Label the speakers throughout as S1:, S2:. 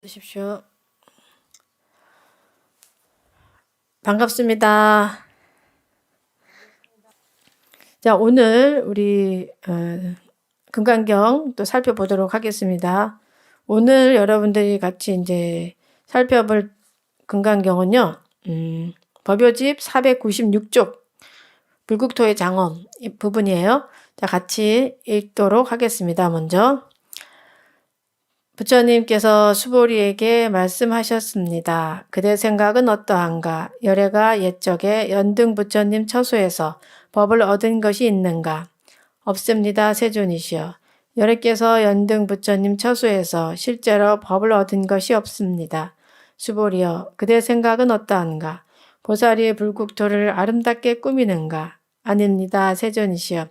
S1: 주십시오. 반갑습니다. 자, 오늘 우리 금강경 또 살펴보도록 하겠습니다. 오늘 여러분들이 같이 이제 살펴볼 금강경은요, 법요집 496쪽 불국토의 장엄 이 부분이에요. 자, 같이 읽도록 하겠습니다. 먼저 부처님께서 수보리에게 말씀하셨습니다. 그대 생각은 어떠한가? 열애가 옛적에 연등 부처님 처소에서 법을 얻은 것이 있는가? 없습니다. 세존이시여. 열애께서 연등 부처님 처소에서 실제로 법을 얻은 것이 없습니다. 수보리여, 그대 생각은 어떠한가? 보살이 불국토를 아름답게 꾸미는가? 아닙니다. 세존이시여.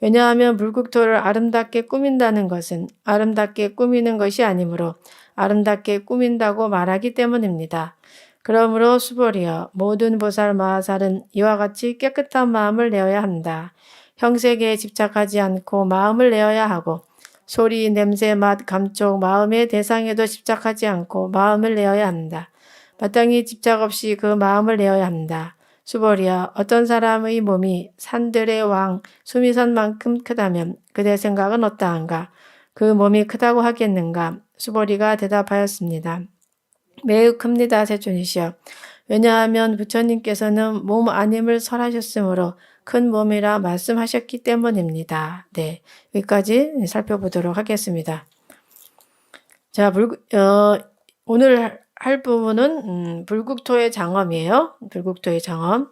S1: 왜냐하면 불국토를 아름답게 꾸민다는 것은 아름답게 꾸미는 것이 아니므로 아름답게 꾸민다고 말하기 때문입니다. 그러므로 수보리여, 모든 보살 마하살은 이와 같이 깨끗한 마음을 내어야 한다. 형색에 집착하지 않고 마음을 내어야 하고 소리, 냄새, 맛, 감촉, 마음의 대상에도 집착하지 않고 마음을 내어야 한다. 마땅히 집착 없이 그 마음을 내어야 한다. 수보리야, 어떤 사람의 몸이 산들의 왕 수미산만큼 크다면 그대 생각은 어떠한가? 그 몸이 크다고 하겠는가? 수보리가 대답하였습니다. 매우 큽니다. 세존이시여. 왜냐하면 부처님께서는 몸 아님을 설하셨으므로 큰 몸이라 말씀하셨기 때문입니다. 네, 여기까지 살펴보도록 하겠습니다. 자, 오늘 할 부분은 불국토의 장엄이에요. 불국토의 장엄.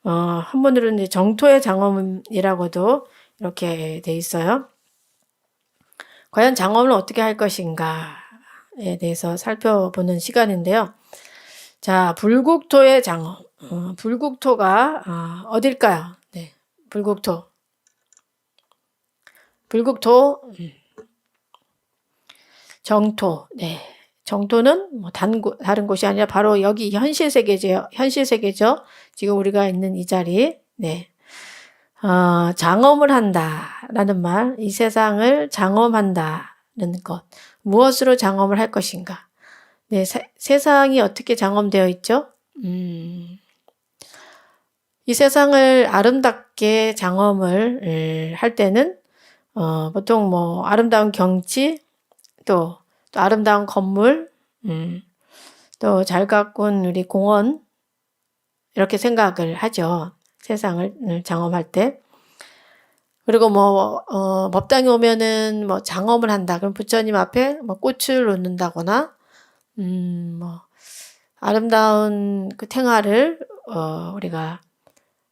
S1: 한번으로는 이제 정토의 장엄이라고도 이렇게 돼 있어요. 과연 장엄을 어떻게 할 것인가에 대해서 살펴보는 시간인데요. 자, 불국토의 장엄. 불국토가 어딜까요? 네, 불국토. 불국토, 정토. 네. 정토는 뭐 다른 곳이 아니라 바로 여기 현실 세계죠. 현실 세계죠. 지금 우리가 있는 이 자리. 네. 장엄을 한다라는 말, 이 세상을 장엄한다는 것. 무엇으로 장엄을 할 것인가? 네, 세상이 어떻게 장엄되어 있죠? 이 세상을 아름답게 장엄을 할 때는 보통 뭐 아름다운 경치, 또 아름다운 건물, 또 잘 가꾼 우리 공원, 이렇게 생각을 하죠. 세상을 장엄할 때. 그리고 뭐, 법당에 오면은 뭐 장엄을 한다. 그럼 부처님 앞에 뭐 꽃을 놓는다거나, 뭐, 아름다운 그 탱화를, 우리가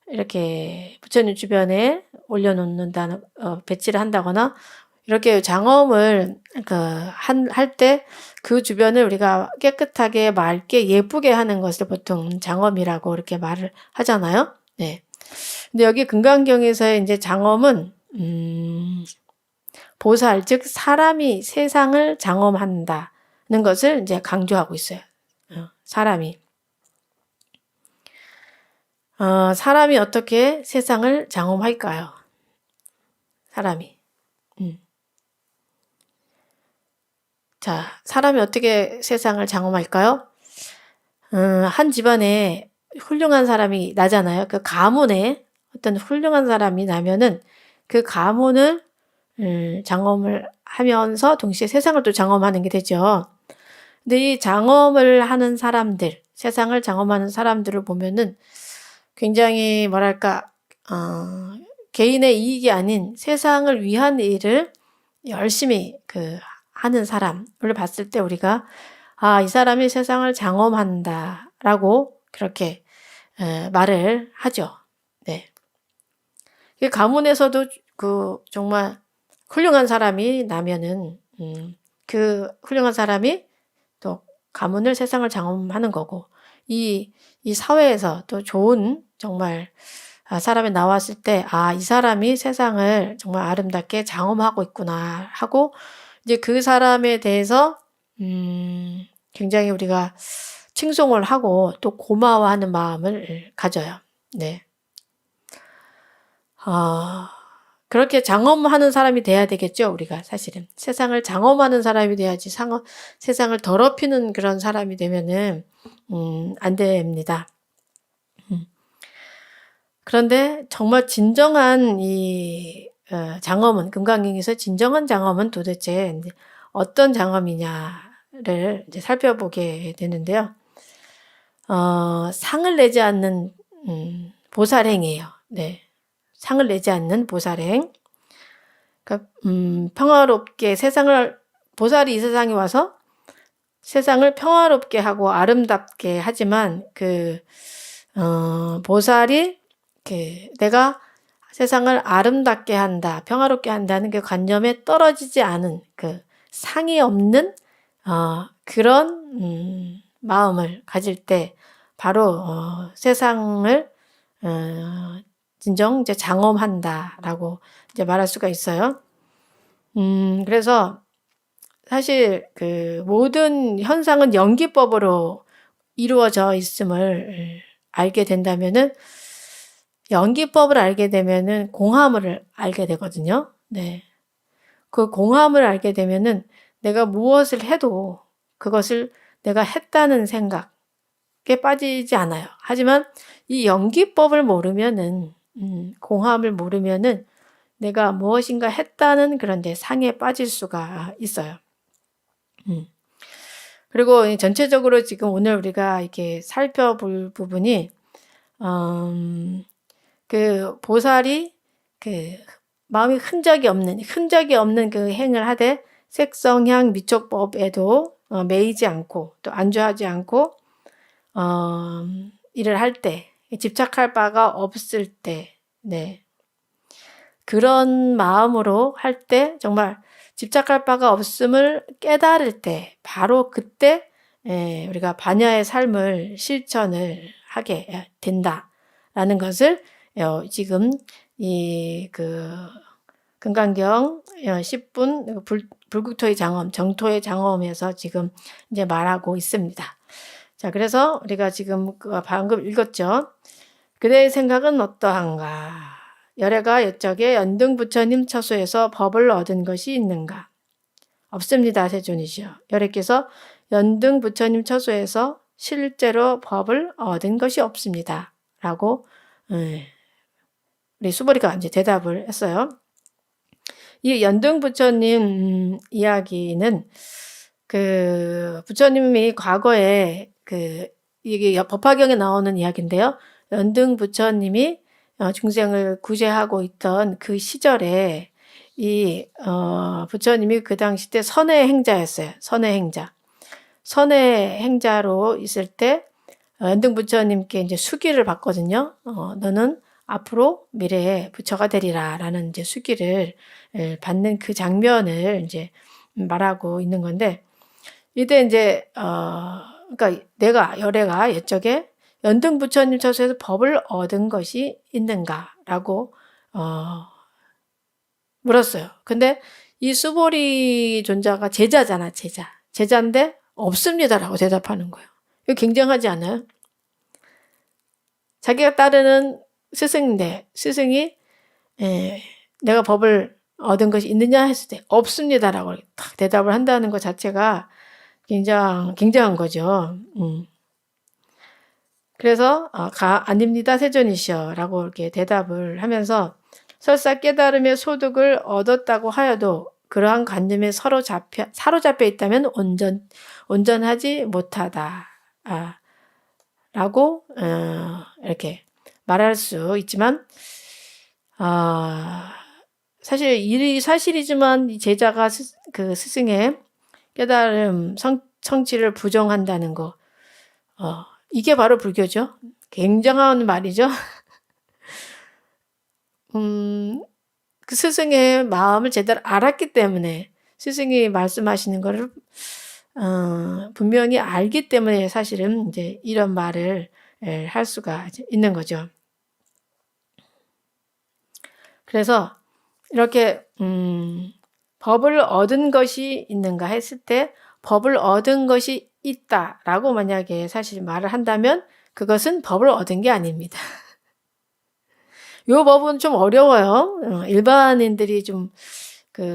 S1: 이렇게 부처님 주변에 올려놓는다는, 배치를 한다거나, 이렇게 장엄을 할 때 그 주변을 우리가 깨끗하게 맑게 예쁘게 하는 것을 보통 장엄이라고 이렇게 말을 하잖아요. 네. 근데 여기 금강경에서의 이제 장엄은 보살, 즉 사람이 세상을 장엄한다는 것을 이제 강조하고 있어요. 사람이 어떻게 세상을 장엄할까요? 사람이. 자, 사람이 어떻게 세상을 장엄할까요? 한 집안에 훌륭한 사람이 나잖아요. 그 가문에 어떤 훌륭한 사람이 나면은 그 가문을 장엄을 하면서 동시에 세상을 또 장엄하는 게 되죠. 근데 이 장엄을 하는 사람들, 세상을 장엄하는 사람들을 보면은 굉장히 뭐랄까, 개인의 이익이 아닌 세상을 위한 일을 열심히 하는 사람을 봤을 때 우리가 이 사람이 세상을 장엄한다라고 그렇게 말을 하죠. 네. 가문에서도 정말 훌륭한 사람이 나면은 그 훌륭한 사람이 또 가문을 세상을 장엄하는 거고 이 사회에서 또 좋은 정말 사람이 나왔을 때 이 사람이 세상을 정말 아름답게 장엄하고 있구나 하고 이제 그 사람에 대해서 굉장히 우리가 칭송을 하고 또 고마워하는 마음을 가져요. 네. 그렇게 장엄하는 사람이 돼야 되겠죠, 우리가 사실은. 세상을 장엄하는 사람이 돼야지 세상을 더럽히는 그런 사람이 되면은 안 됩니다. 그런데 정말 진정한 이 장엄은, 금강경에서 진정한 장엄은 도대체 어떤 장엄이냐를 이제 살펴보게 되는데요. 상을 내지 않는 보살행이에요. 네. 상을 내지 않는 보살행. 그러니까 평화롭게 보살이 이 세상에 와서 세상을 평화롭게 하고 아름답게 하지만 보살이 내가 세상을 아름답게 한다, 평화롭게 한다는 그 관념에 떨어지지 않은 상이 없는 그런 마음을 가질 때 바로 세상을 진정 이제 장엄한다라고 이제 말할 수가 있어요. 그래서 사실 모든 현상은 연기법으로 이루어져 있음을 알게 된다면은, 연기법을 알게 되면은 공화물을 알게 되거든요. 네. 그 공화물을 알게 되면은 내가 무엇을 해도 그것을 내가 했다는 생각에 빠지지 않아요. 하지만 이 연기법을 모르면은, 공화음을 모르면은 내가 무엇인가 했다는 그런 상에 빠질 수가 있어요. 그리고 전체적으로 지금 오늘 우리가 이렇게 살펴볼 부분이, 보살이 마음이 흔적이 없는 그 행을 하되 색성향 미촉법에도 매이지 않고 또 안주하지 않고 일을 할 때, 집착할 바가 없을 때, 네. 그런 마음으로 할 때, 정말 집착할 바가 없음을 깨달을 때, 바로 그때 우리가 반야의 삶을 실천을 하게 된다라는 것을 지금 이 금강경 10분 불국토의 장엄, 정토의 장엄에서 지금 이제 말하고 있습니다. 자, 그래서 우리가 지금 방금 읽었죠. 그대의 생각은 어떠한가? 열애가 옛적에 연등부처님 처소에서 법을 얻은 것이 있는가? 없습니다, 세존이시여. 열애께서 연등부처님 처소에서 실제로 법을 얻은 것이 없습니다. 라고 우리 수보리가 이제 대답을 했어요. 이 연등부처님 이야기는 부처님이 과거에 이게 법화경에 나오는 이야기인데요. 연등부처님이 중생을 구제하고 있던 그 시절에 부처님이 그 당시 때 선의 행자였어요. 선의 행자로 있을 때 연등부처님께 이제 수기를 받거든요. 너는 앞으로 미래에 부처가 되리라라는 이제 수기를 받는 그 장면을 이제 말하고 있는 건데, 이때 이제 그러니까 열애가 옛적에 연등부처님 처소에서 법을 얻은 것이 있는가라고 물었어요. 근데 이 수보리 존자가 제자잖아, 제자인데 없습니다라고 대답하는 거예요. 이거 굉장하지 않아요? 자기가 따르는 스승인데 스승이 내가 법을 얻은 것이 있느냐 했을 때 없습니다라고 딱 대답을 한다는 것 자체가 굉장한 거죠. 그래서 아닙니다, 세존이시여라고 이렇게 대답을 하면서, 설사 깨달음의 소득을 얻었다고 하여도 그러한 관념에 사로잡혀 있다면 온전하지 못하다 라고 이렇게 말할 수 있지만, 사실 일이 사실이지만 이 제자가 그 스승의 깨달음 성취를 부정한다는 거, 이게 바로 불교죠. 굉장한 말이죠. 그 스승의 마음을 제대로 알았기 때문에, 스승이 말씀하시는 거를 분명히 알기 때문에 사실은 이제 이런 말을 할 수가 있는 거죠. 그래서 이렇게 법을 얻은 것이 있는가 했을 때, 법을 얻은 것이 있다라고 만약에 사실 말을 한다면 그것은 법을 얻은 게 아닙니다. 요 법은 좀 어려워요. 일반인들이 좀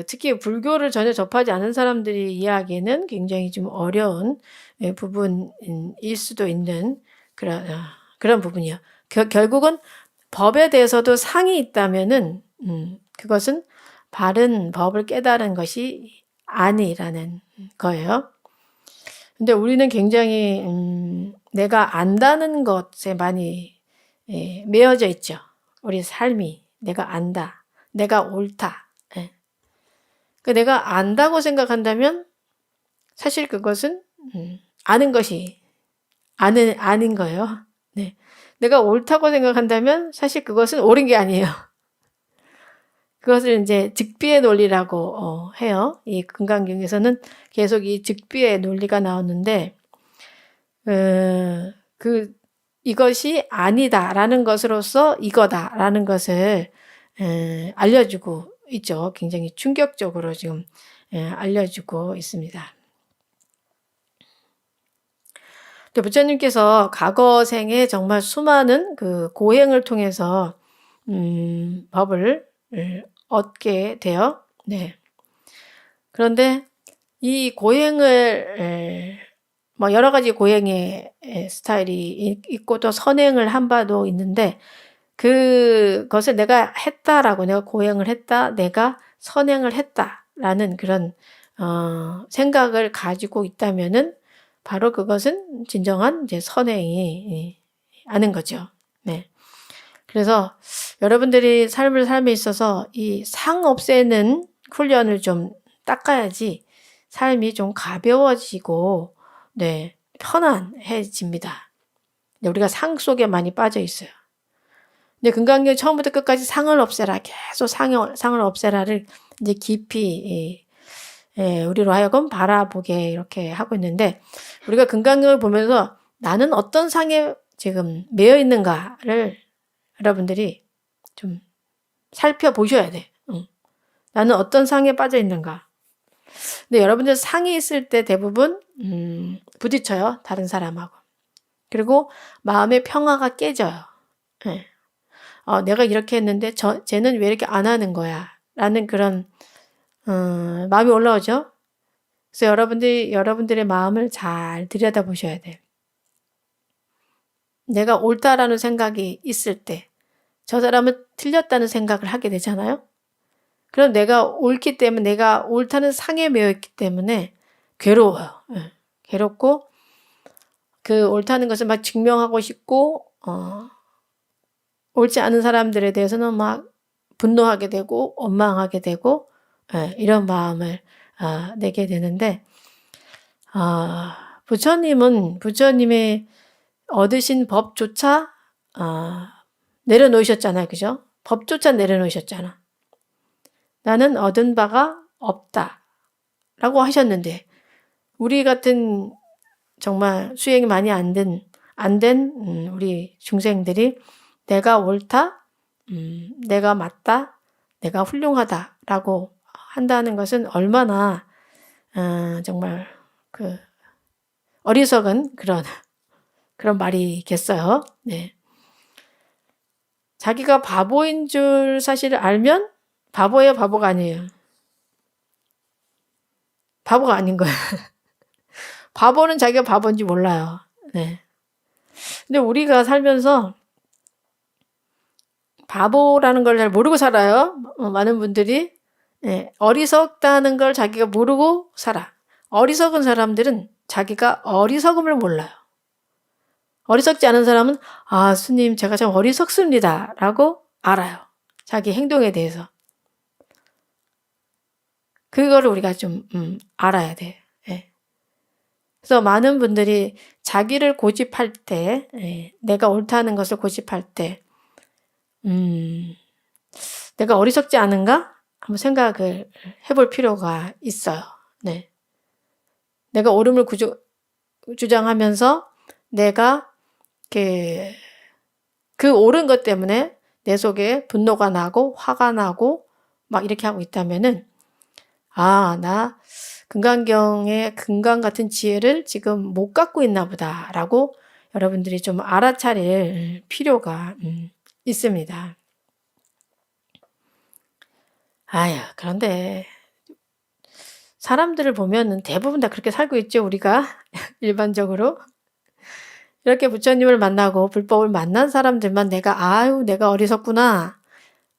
S1: 특히 불교를 전혀 접하지 않은 사람들이 이해하기에는 굉장히 좀 어려운 부분일 수도 있는 그런 부분이요. 결국은 법에 대해서도 상이 있다면은 그것은 바른 법을 깨달은 것이 아니라는 거예요. 근데 우리는 굉장히 내가 안다는 것에 많이 매여져 있죠. 우리 삶이 내가 안다, 내가 옳다. 내가 안다고 생각한다면 사실 그것은 아는 것이 아닌 거예요. 네. 내가 옳다고 생각한다면 사실 그것은 옳은 게 아니에요. 그것을 이제 즉비의 논리라고 해요. 이 금강경에서는 계속 이 즉비의 논리가 나오는데 이것이 아니다라는 것으로서 이거다라는 것을 알려주고 있죠. 굉장히 충격적으로 지금 알려주고 있습니다. 부처님께서 과거 생에 정말 수많은 고행을 통해서 법을 얻게 돼요. 네. 그런데 이 고행을 뭐 여러 가지 고행의 스타일이 있고 또 선행을 한 바도 있는데 그것을 내가 했다라고 내가 고행을 했다, 내가 선행을 했다라는 그런 생각을 가지고 있다면은 바로 그것은 진정한 이제 선행이 아는 거죠. 네. 그래서 여러분들이 삶에 있어서 이 상 없애는 훈련을 좀 닦아야지 삶이 좀 가벼워지고 네, 편안해집니다. 근데 우리가 상 속에 많이 빠져 있어요. 근데 금강경 처음부터 끝까지 상을 없애라, 계속 상을 없애라를 이제 깊이 우리로 하여금 바라보게 이렇게 하고 있는데 우리가 금강경을 보면서 나는 어떤 상에 지금 매여 있는가를 여러분들이 좀 살펴보셔야 돼. 나는 어떤 상에 빠져 있는가. 근데 여러분들 상이 있을 때 대부분 부딪혀요. 다른 사람하고. 그리고 마음의 평화가 깨져요. 네. 내가 이렇게 했는데 쟤는 왜 이렇게 안 하는 거야? 라는 그런 마음이 올라오죠. 그래서 여러분들의 마음을 잘 들여다보셔야 돼. 내가 옳다라는 생각이 있을 때 저 사람은 틀렸다는 생각을 하게 되잖아요. 그럼 내가 옳기 때문에 내가 옳다는 상에 매여 있기 때문에 괴로워요. 예. 괴롭고 옳다는 것을 막 증명하고 싶고 옳지 않은 사람들에 대해서는 막 분노하게 되고 원망하게 되고 이런 마음을 내게 되는데 부처님의 얻으신 법조차 내려놓으셨잖아요. 그죠? 법조차 내려놓으셨잖아. 나는 얻은 바가 없다 라고 하셨는데 우리 같은 정말 수행이 많이 안 된 우리 중생들이 내가 옳다, 내가 맞다, 내가 훌륭하다라고 한다는 것은 얼마나 정말 어리석은 그런 말이겠어요. 네. 자기가 바보인 줄 사실을 알면 바보예요, 바보가 아니에요. 바보가 아닌 거예요. 바보는 자기가 바보인지 몰라요. 네. 근데 우리가 살면서 바보라는 걸 잘 모르고 살아요. 많은 분들이. 어리석다는 걸 자기가 모르고 살아. 어리석은 사람들은 자기가 어리석음을 몰라요. 어리석지 않은 사람은 스님 제가 참 어리석습니다 라고 알아요. 자기 행동에 대해서. 그거를 우리가 좀 알아야 돼. 그래서 많은 분들이 자기를 고집할 때 내가 옳다는 것을 고집할 때 내가 어리석지 않은가? 한번 생각을 해볼 필요가 있어요. 네. 내가 옳음을 주장하면서 내가 그 옳은 것 때문에 내 속에 분노가 나고 화가 나고 막 이렇게 하고 있다면은 나 금강경의 금강 같은 지혜를 지금 못 갖고 있나 보다라고 여러분들이 좀 알아차릴 필요가 있습니다. 아유, 그런데 사람들을 보면은 대부분 다 그렇게 살고 있죠, 우리가. 일반적으로. 이렇게 부처님을 만나고 불법을 만난 사람들만 내가 '아유 내가 어리석구나.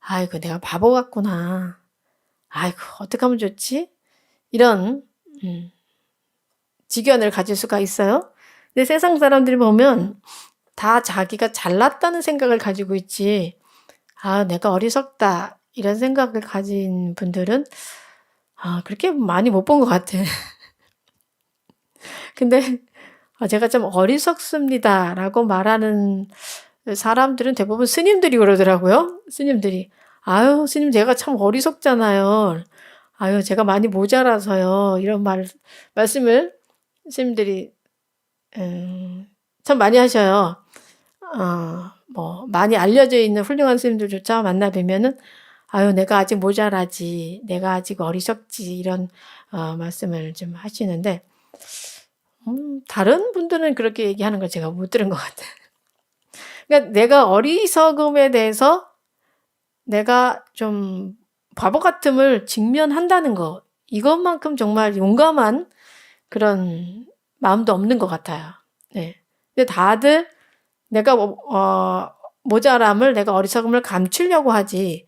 S1: 아이고 내가 바보 같구나. 아이고 어떡하면 좋지?' 이런 음 지견을 가질 수가 있어요. 근데 세상 사람들이 보면 다 자기가 잘났다는 생각을 가지고 있지 '아 내가 어리석다.' 이런 생각을 가진 분들은 그렇게 많이 못 본 것 같아. 근데 제가 좀 "어리석습니다."라고 말하는 사람들은 대부분 스님들이 그러더라고요. 스님들이. "아유 스님 제가 참 어리석잖아요. 아유 제가 많이 모자라서요." 이런 말씀을 스님들이 참 많이 하셔요. 뭐 많이 알려져 있는 훌륭한 스님들조차 만나 뵈면은 "아유 내가 아직 모자라지. 내가 아직 어리석지." 이런 말씀을 좀 하시는데 다른 분들은 그렇게 얘기하는 걸 제가 못 들은 것 같아요. 그러니까 내가 어리석음에 대해서 내가 좀 바보 같음을 직면한다는 거 이것만큼 정말 용감한 그런 마음도 없는 것 같아요. 네. 근데 다들 내가 모자람을 내가 어리석음을 감추려고 하지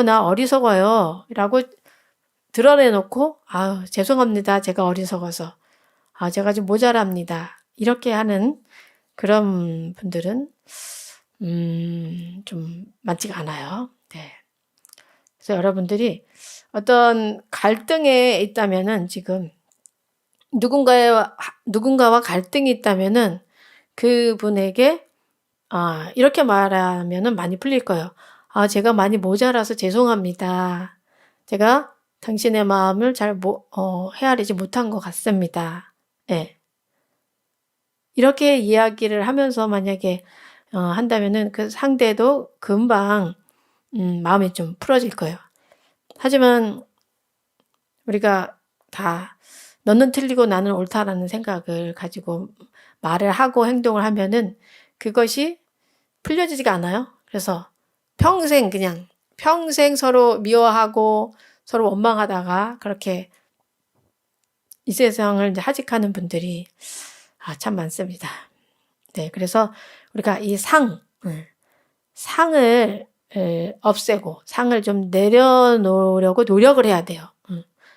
S1: 나 어리석어요."라고 드러내 놓고 "아유 죄송합니다. 제가 어리석어서. 제가 좀 모자랍니다." 이렇게 하는 그런 분들은 좀 많지가 않아요. 네. 그래서 여러분들이 어떤 갈등에 있다면은 지금 누군가와 갈등이 있다면은 그분에게 이렇게 말하면은 많이 풀릴 거예요. 제가 많이 모자라서 죄송합니다. 제가 당신의 마음을 잘 헤아리지 못한 것 같습니다." 예. 이렇게 이야기를 하면서 만약에 한다면은 그 상대도 금방 마음이 좀 풀어질 거예요. 하지만 우리가 다 '너는 틀리고 나는 옳다.'라는 생각을 가지고 말을 하고 행동을 하면은 그것이 풀려지지가 않아요. 그래서 평생 서로 미워하고 서로 원망하다가 그렇게 이 세상을 이제 하직하는 분들이 참 많습니다. 네. 그래서 우리가 이 상을 없애고 상을 좀 내려놓으려고 노력을 해야 돼요.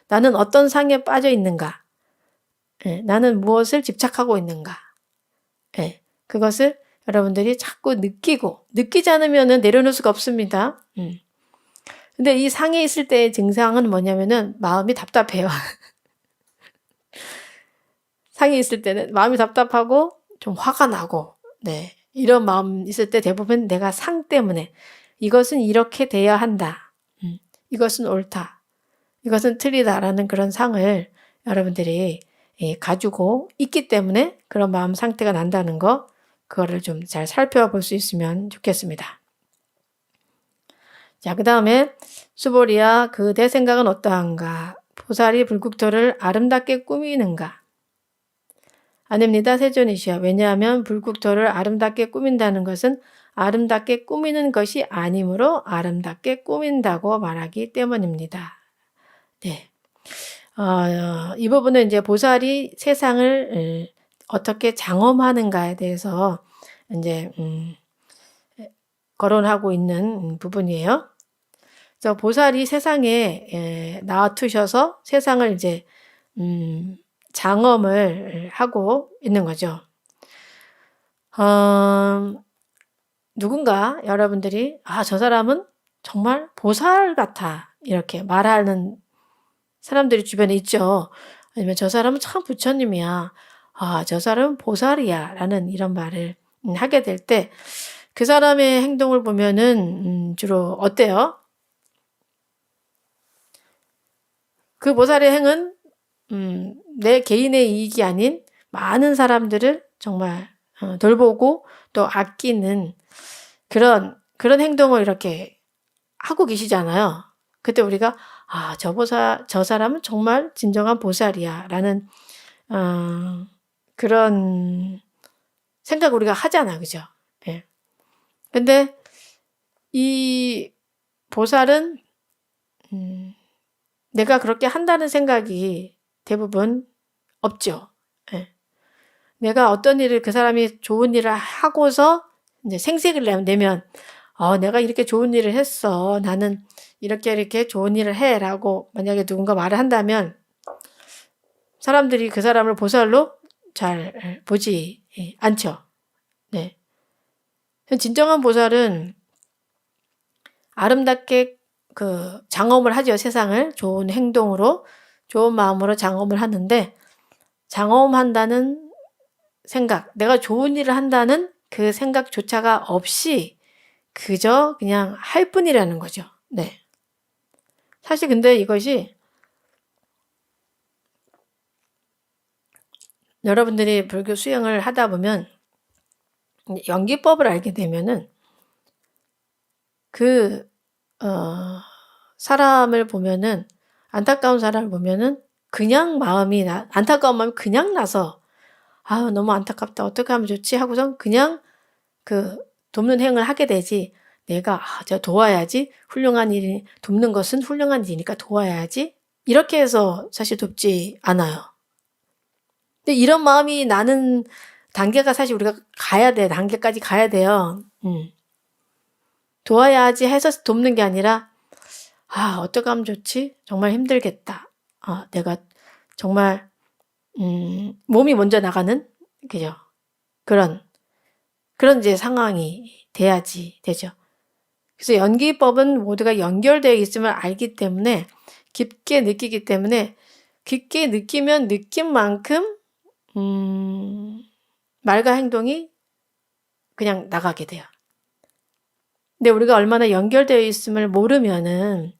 S1: '나는 어떤 상에 빠져 있는가? 예. 나는 무엇을 집착하고 있는가?' 예. 그것을 여러분들이 자꾸 느끼지 않으면은 내려놓을 수가 없습니다. 근데 이 상에 있을 때의 증상은 뭐냐면은 마음이 답답해요. 상에 있을 때는 마음이 답답하고 좀 화가 나고 네. 이런 마음 있을 때 대부분 내가 상 때문에 '이것은 이렇게 돼야 한다. 이것은 옳다. 이것은 틀리다.'라는 그런 상을 여러분들이 가지고 있기 때문에 그런 마음 상태가 난다는 거 그거를 좀 잘 살펴볼 수 있으면 좋겠습니다. 자 그다음에 "수보리야 내 생각은 어떠한가? 보살이 불국토를 아름답게 꾸미는가?" "아닙니다 세존이시여. 왜냐하면 불국토를 아름답게 꾸민다는 것은 아름답게 꾸미는 것이 아니므로 아름답게 꾸민다고 말하기 때문입니다." 네. 이 부분은 이제 보살이 세상을 어떻게 장엄하는가에 대해서 인제 거론하고 있는 부분이에요. 그래서 보살이 세상에 나투셔서 세상을 이제 장엄을 하고 있는 거죠. 어 누군가 여러분들이 '아 저 사람은 정말 보살 같아.' 이렇게 말하는 사람들이 주변에 있죠. 아니면 '저 사람은 참 부처님이야. 저 사람은 보살이야.'라는 이런 말을 하게 될 때 그 사람의 행동을 보면은 주로 어때요? 그 보살의 행은 내 개인의 이익이 아닌 많은 사람들을 정말 돌보고 또 아끼는 그런 행동을 이렇게 하고 계시잖아요. 그때 우리가 '아 저 사람은 정말 진정한 보살이야.'라는 어 그런 생각을 우리가 하잖아요. 그죠? 예. 근데 이 보살은 내가 그렇게 한다는 생각이 대부분 없죠. 예. 내가 어떤 일을 그 사람이 좋은 일을 하고서 이제 생색을 내면 내가 이렇게 좋은 일을 했어. 나는 이렇게 좋은 일을 해.'라고 만약에 누군가 말을 한다면 사람들이 그 사람을 보살로 잘 보지 않죠. 네. 진정한 보살은 아름답게 장엄을 하죠. 세상을 좋은 행동으로, 좋은 마음으로 장엄을 하는데, 장엄한다는 생각, 내가 좋은 일을 한다는 그 생각조차가 없이 그저 그냥 할 뿐이라는 거죠. 네. 사실 근데 이것이 여러분들이 불교 수행을 하다 보면 연기법을 알게 되면은 사람을 보면은, 안타까운 사람을 보면은 그냥 안타까운 마음이 그냥 나서 너무 안타깝다. 어떻게 하면 좋지? 하고선 그냥 돕는 행을 하게 되지. 내가 저 도와야지. 돕는 것은 훌륭한 일이니까 도와야지. 이렇게 해서 사실 돕지 않아요. 근데 이런 마음이 나는 단계가 사실 우리가 단계까지 가야 돼요. 도와야지 해서 돕는 게 아니라 어떻게 하면 좋지? 정말 힘들겠다. 내가 정말 몸이 먼저 나가는 그죠? 그런 이제 상황이 돼야지 되죠. 그래서 연기법은 모두가 연결되어 있음을 알기 때문에 깊게 느끼기 때문에 깊게 느끼면 느낀 만큼 말과 행동이 그냥 나가게 돼요. 근데 우리가 얼마나 연결되어 있음을 모르면은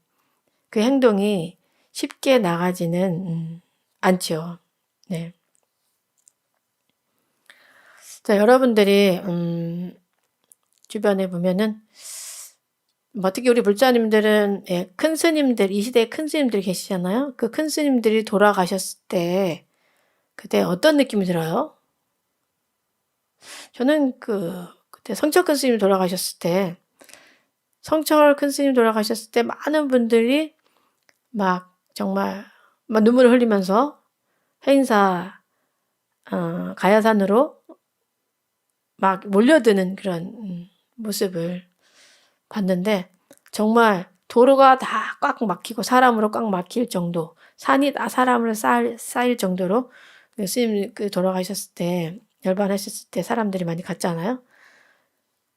S1: 그 행동이 쉽게 나가지는 않죠. 네. 자, 여러분들이 주변에 보면은 특히 우리 불자님들은 큰 스님들, 이 시대에 큰 스님들이 계시잖아요. 그 큰 스님들이 돌아가셨을 때 그때 어떤 느낌이 들어요? 저는 그때 성철 큰 스님 돌아가셨을 때 많은 분들이 정말 눈물을 흘리면서 해인사 가야산으로 몰려드는 그런 모습을 봤는데, 정말 도로가 다 꽉 막히고 사람으로 꽉 막힐 정도, 산이 다 사람으로 쌓일 정도로 스님 돌아가셨을 때, 열반하셨을 때 사람들이 많이 갔잖아요.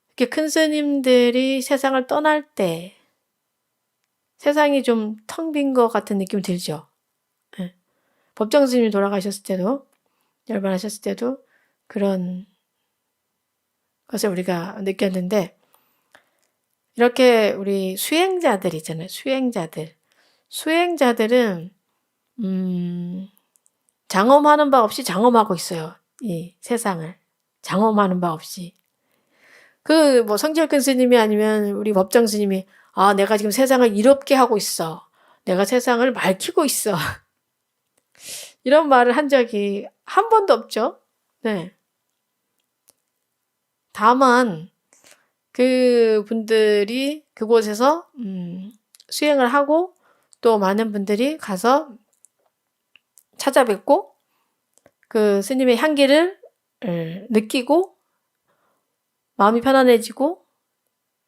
S1: 이렇게 큰 스님들이 세상을 떠날 때 세상이 좀 텅 빈 것 같은 느낌이 들죠. 네. 법정 스님이 돌아가셨을 때도, 열반하셨을 때도 그런 것을 우리가 느꼈는데, 이렇게 우리 수행자들 있잖아요. 수행자들은 장엄하는 바 없이 장엄하고 있어요. 이 세상을 장엄하는 바 없이. 성철 큰 스님이 아니면 우리 법정 스님이 내가 지금 세상을 이롭게 하고 있어. 내가 세상을 맑히고 있어. 이런 말을 한 적이 한 번도 없죠. 네. 다만 그분들이 그곳에서 수행을 하고 또 많은 분들이 가서 찾아뵙고 그 스님의 향기를 느끼고 마음이 편안해지고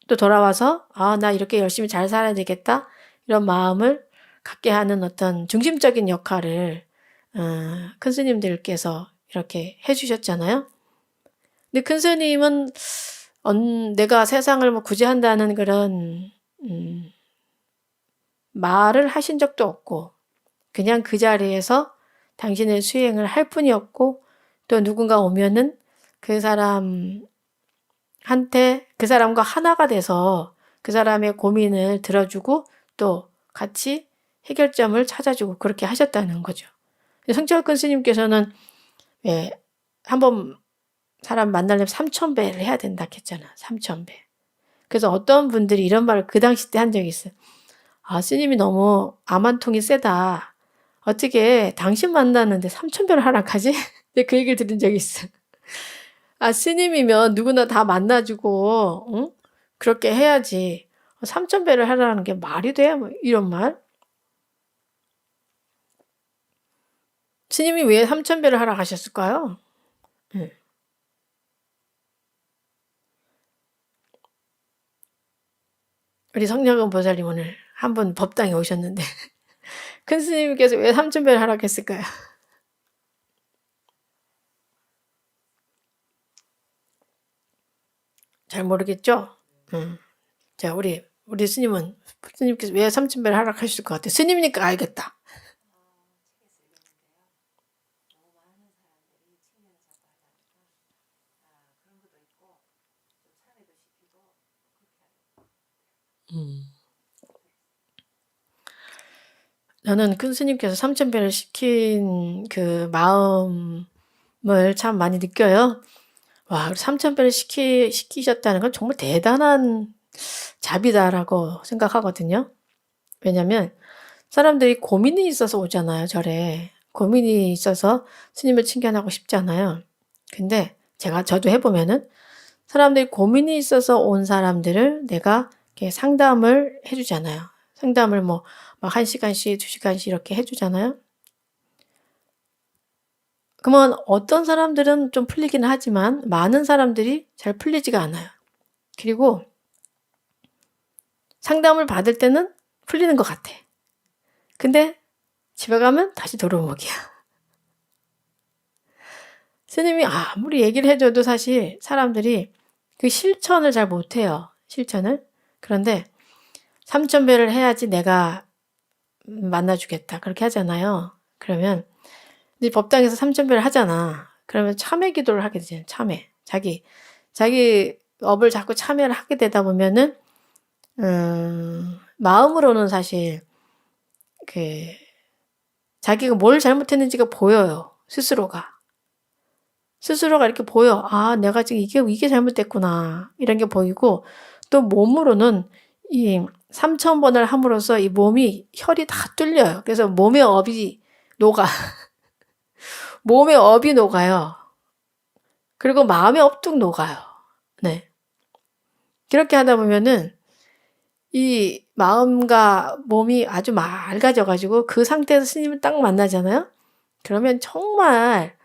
S1: 또 돌아와서 나 이렇게 열심히 잘 살아야 되겠다, 이런 마음을 갖게 하는 어떤 중심적인 역할을 큰 스님들께서 이렇게 해주셨잖아요. 근데 큰 스님은 내가 세상을 구제한다는 그런 말을 하신 적도 없고, 그냥 그 자리에서 당신의 수행을 할 뿐이었고, 또 누군가 오면은 그 사람과 하나가 돼서 그 사람의 고민을 들어주고 또 같이 해결점을 찾아주고 그렇게 하셨다는 거죠. 성철근 스님께서는 한번 사람 만나려면 3000배를 해야 된다 했잖아. 3000배. 그래서 어떤 분들이 이런 말을 그 당시 때 한 적이 있어요. 스님이 너무 암한통이 세다. 어떻게 당신 만나는데 3000배를 하락하지? 그 얘기를 들은 적이 있어요. 스님이면 누구나 다 만나주고, 응? 그렇게 해야지. 3000배를 하라는 게 말이 돼? 이런 말. 스님이 왜 3,000배를 하라 하셨을까요? 음. 우리 성령은 보살님 오늘 한 분 법당에 오셨는데 큰 스님께서 왜 3,000배를 하락했을까요? 잘 모르겠죠? 자, 우리 스님께서 왜 3,000배를 하락하실 것 같아요? 스님이니까 알겠다. 저는 큰 스님께서 3,000배를 시킨 그 마음을 참 많이 느껴요. 와, 3,000배를 시키셨다는 건 정말 대단한 자비다라고 생각하거든요. 왜냐면 사람들이 고민이 있어서 오잖아요, 절에. 고민이 있어서 스님을 칭견하고 싶잖아요. 근데 저도 해보면은 사람들이 고민이 있어서 온 사람들을 내가 이렇게 상담을 해주잖아요. 상담을 뭐, 막 1시간씩, 2시간씩 이렇게 해주잖아요. 그러면 어떤 사람들은 좀 풀리기는 하지만 많은 사람들이 잘 풀리지가 않아요. 그리고 상담을 받을 때는 풀리는 것 같아. 근데 집에 가면 다시 도루묵이야. 스님이 아무리 얘기를 해줘도 사실 사람들이 그 실천을 잘 못해요. 실천을. 그런데 3,000배를 해야지 내가 만나주겠다. 그렇게 하잖아요. 그러면 네 법당에서 3,000배를 하잖아. 그러면 참회 기도를 하게 되잖아요. 참회. 자기 업을 자꾸 참회를 하게 되다 보면은 마음으로는 사실 그 자기가 뭘 잘못했는지가 보여요. 스스로가 이렇게 보여. 아, 내가 지금 이게 잘못됐구나. 이런 게 보이고 또 몸으로는 이 3,000번을 함으로써 이 몸이 혈이 다 뚫려요. 그래서 몸의 업이 녹아. 몸의 업이 녹아요. 그리고 마음의 업도 녹아요. 네. 그렇게 하다 보면은 이 마음과 몸이 아주 맑아져가지고 그 상태에서 스님을 딱 만나잖아요. 그러면 정말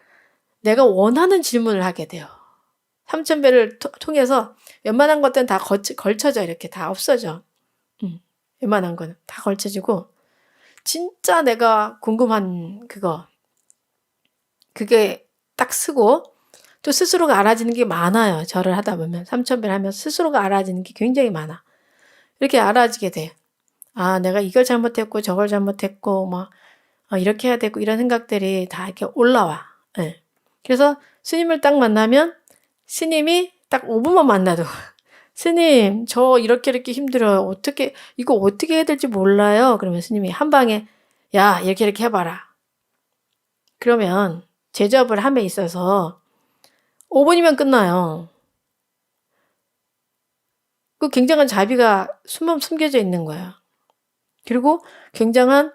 S1: 내가 원하는 질문을 하게 돼요. 3,000배를 통해서 웬만한 것들은 다 걸쳐져. 이렇게 다 없어져. 웬만한 거는 다 걸쳐지고 진짜 내가 궁금한 그게 딱 쓰고 또 스스로가 알아지는 게 많아요. 절을 하다 보면 3,000배를 하면 스스로가 알아지는 게 굉장히 많아. 이렇게 알아지게 돼. 아, 내가 이걸 잘못했고 저걸 잘못했고 막 이렇게 해야 되고 이런 생각들이 다 이렇게 올라와. 네. 그래서 스님을 딱 만나면 스님이 딱 5분만 만나도 스님 저 이렇게 힘들어요. 이거 어떻게 해야 될지 몰라요. 그러면 스님이 한 방에 야 이렇게 해봐라. 그러면 제접을 함에 있어서 5분이면 끝나요. 그 굉장한 자비가 숨겨져 있는 거예요. 그리고 굉장한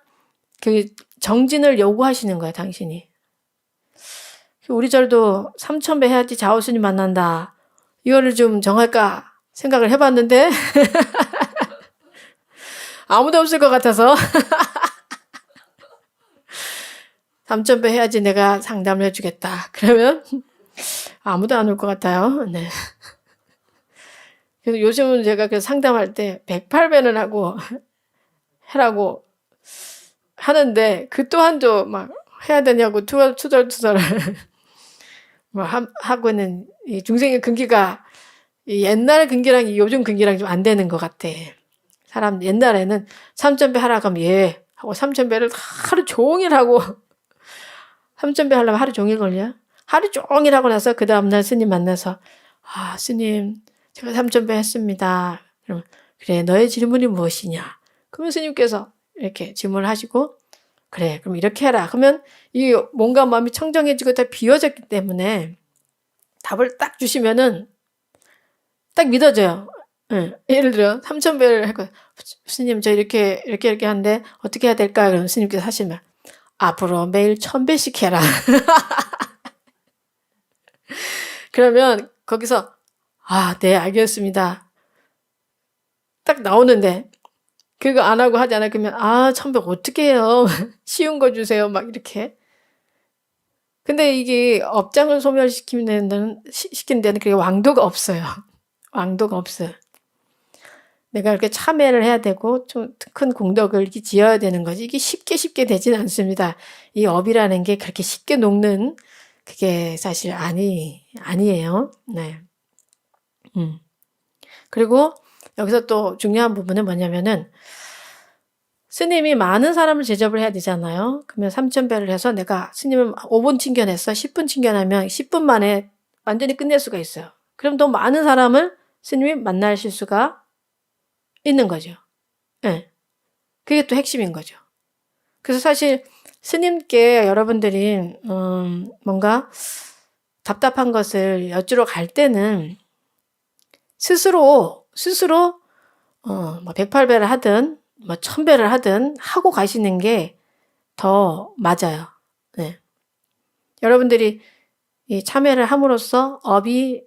S1: 그 정진을 요구하시는 거예요, 당신이. 우리 절도 3,000배 해야지 좌우스님 만난다. 이거를 좀 정할까 생각을 해봤는데 아무도 없을 것 같아서 3,000배 해야지 내가 상담을 해주겠다. 그러면 아무도 안 올 것 같아요. 네. 그래서 요즘은 제가 그 상담할 때 108배는 하고 해라고 하는데 그 또한도 막 해야 되냐고 투덜투덜 뭐 하고는 이 중생의 근기가 이 옛날 근기랑 요즘 근기랑 좀 안 되는 것 같아. 사람 옛날에는 3,000배 하라 그러면 예 하고 3,000배를 하루 종일 하고 3,000배 하려면 하루 종일 걸려. 하루 종일 하고 나서 그 다음날 스님 만나서 아 스님 제가 3,000배 했습니다. 그러면 그래 너의 질문이 무엇이냐. 그러면 스님께서 이렇게 질문을 하시고 그래 그럼 이렇게 해라. 그러면 이 몸과 마음이 청정해지고 다 비워졌기 때문에 답을 딱 주시면은 딱 믿어져요. 예. 예를 들어 3,000배를 할거 스님 저 이렇게 하는데 어떻게 해야 될까요? 그러면 스님께서 하시면 앞으로 매일 1,000배씩 해라. 그러면 거기서 아, 네, 알겠습니다. 딱 나오는데 그거 안 하고 하잖아요. 그러면 아, 1,000배 어떻게 해요? 쉬운 거 주세요. 막 이렇게. 근데 이게 업장을 소멸시키는 데는 시키는 데는 그게 왕도가 없어요. 왕도가 없어요. 내가 이렇게 참회를 해야 되고 좀 큰 공덕을 이렇게 지어야 되는 거지. 이게 쉽게 되지는 않습니다. 이 업이라는 게 그렇게 쉽게 녹는 그게 사실 아니에요. 네. 그리고 여기서 또 중요한 부분은 뭐냐면은 스님이 많은 사람을 제접을 해야 되잖아요. 그러면 3,000배를 해서 내가 스님을 5분 칭견했어. 10분 칭견하면 10분 만에 완전히 끝낼 수가 있어요. 그럼 더 많은 사람을 스님이 만나실 수가 있는 거죠. 예. 그게 또 핵심인 거죠. 그래서 사실 스님께 여러분들이 뭔가 답답한 것을 여쭈러 갈 때는 스스로 뭐 108배를 하든 뭐 1000배를 하든 하고 가시는 게 더 맞아요. 네. 여러분들이 이 참회를 함으로써 업이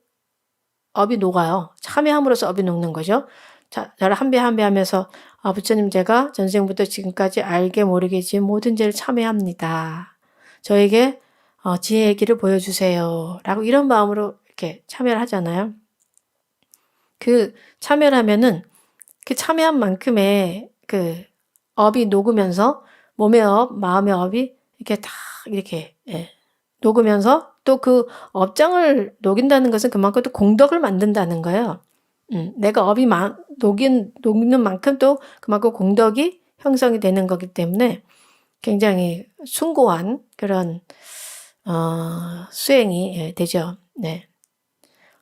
S1: 녹아요. 참회함으로써 업이 녹는 거죠. 자, 저를 한 배 한 배 하면서 부처님 제가 전생부터 지금까지 알게 모르게 지은 모든 죄를 참회합니다. 저에게 지혜의 길을 보여주세요. 라고 이런 마음으로 이렇게 참회를 하잖아요. 그 참회를 하면은 그 참회한 만큼의 그 업이 녹으면서 몸의 업, 마음의 업이 이렇게 다 이렇게 녹으면서 또 그 업장을 녹인다는 것은 그만큼 또 공덕을 만든다는 거예요. 내가 업이 녹는 만큼 또 그만큼 공덕이 형성이 되는 거기 때문에 굉장히 숭고한 그런 수행이 되죠. 네.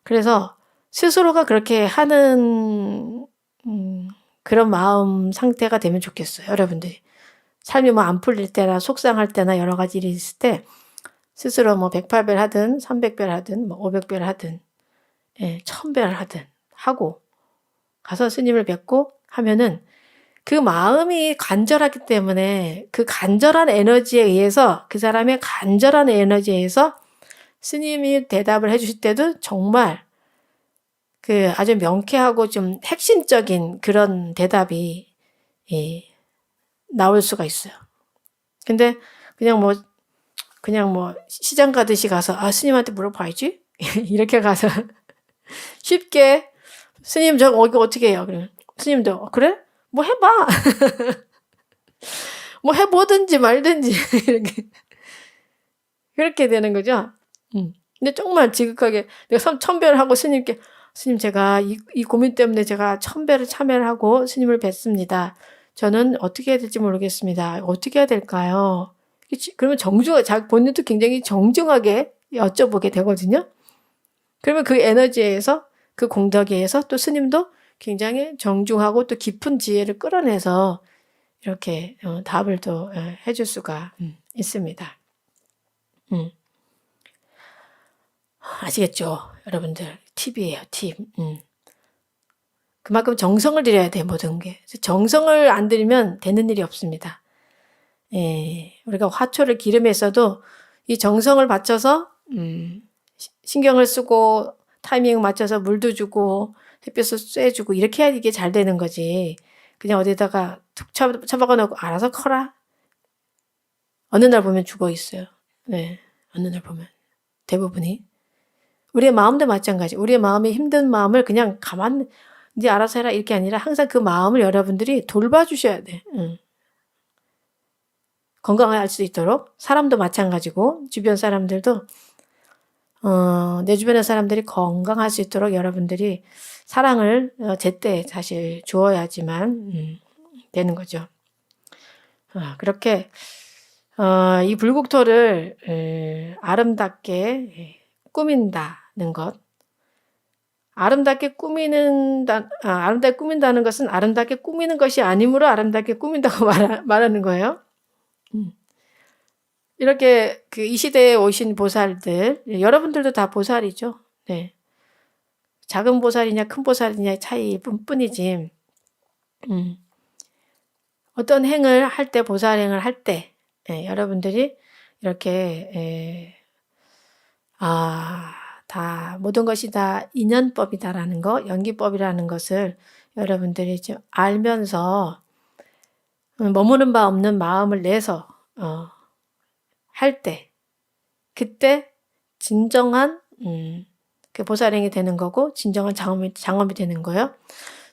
S1: 그래서 스스로가 그렇게 하는 그런 마음 상태가 되면 좋겠어요. 여러분들이 삶이 뭐 안 풀릴 때나 속상할 때나 여러 가지 일이 있을 때 스스로 뭐 108배를 하든 300배를 하든 뭐 500배를 하든 1000배를 하든 하고 가서 스님을 뵙고 하면은 그 마음이 간절하기 때문에 그 간절한 에너지에 의해서 그 사람의 간절한 에너지에 의해서 스님이 대답을 해주실 때도 정말 그 아주 명쾌하고 좀 핵심적인 그런 대답이 나올 수가 있어요. 근데 그냥 뭐 시장 가듯이 가서 스님한테 물어봐야지 이렇게 가서 쉽게 스님 저 이거 어떻게 해요? 그러면 스님도 그래? 뭐 해봐. 뭐 해보든지 말든지 이렇게 그렇게 되는 거죠. 근데 정말 지극하게 내가 1,000배를 하고 스님께 스님 제가 이 고민 때문에 제가 1,000배를 참여를 하고 스님을 뵀습니다. 저는 어떻게 해야 될지 모르겠습니다. 어떻게 해야 될까요? 그러면 본인도 굉장히 정중하게 여쭤보게 되거든요. 그러면 그 에너지에 의해서 그 공덕에 의해서 또 스님도 굉장히 정중하고 또 깊은 지혜를 끌어내서 이렇게 답을 또 해줄 수가 있습니다. 아시겠죠? 여러분들 팁이에요. 팁. 그만큼 정성을 들여야 돼 모든 게. 정성을 안 들이면 되는 일이 없습니다. 우리가 화초를 기름에 써도 이 정성을 바쳐서 신경을 쓰고 타이밍 맞춰서 물도 주고 햇볕을 쐬주고 이렇게 해야 이게 잘 되는 거지. 그냥 어디다가 툭 쳐박아 놓고 알아서 커라. 어느 날 보면 죽어 있어요. 네, 어느 날 보면 대부분이. 우리의 마음도 마찬가지. 우리의 마음이 힘든 마음을 그냥 이제 알아서 해라 이렇게 아니라 항상 그 마음을 여러분들이 돌봐주셔야 돼. 건강할 수 있도록 사람도 마찬가지고 주변 사람들도 내 주변의 사람들이 건강할 수 있도록 여러분들이 사랑을 제때 사실 주어야지만 되는 거죠. 그렇게 이 불국토를 아름답게 꾸민다는 것. 아름답게 꾸민다는 것은 아름답게 꾸미는 것이 아니므로 아름답게 꾸민다고 말하는 거예요. 이렇게 그 이 시대에 오신 보살들, 여러분들도 다 보살이죠. 네. 작은 보살이냐 큰 보살이냐의 차이일 뿐이지. 어떤 행을 할 때 보살행을 할 때 여러분들이 이렇게 다 모든 것이 다 인연법이다라는 거, 연기법이라는 것을 여러분들이 좀 알면서 머무는 바 없는 마음을 내서 할 때 그때 진정한 그 보살행이 되는 거고 진정한 장엄이 되는 거예요.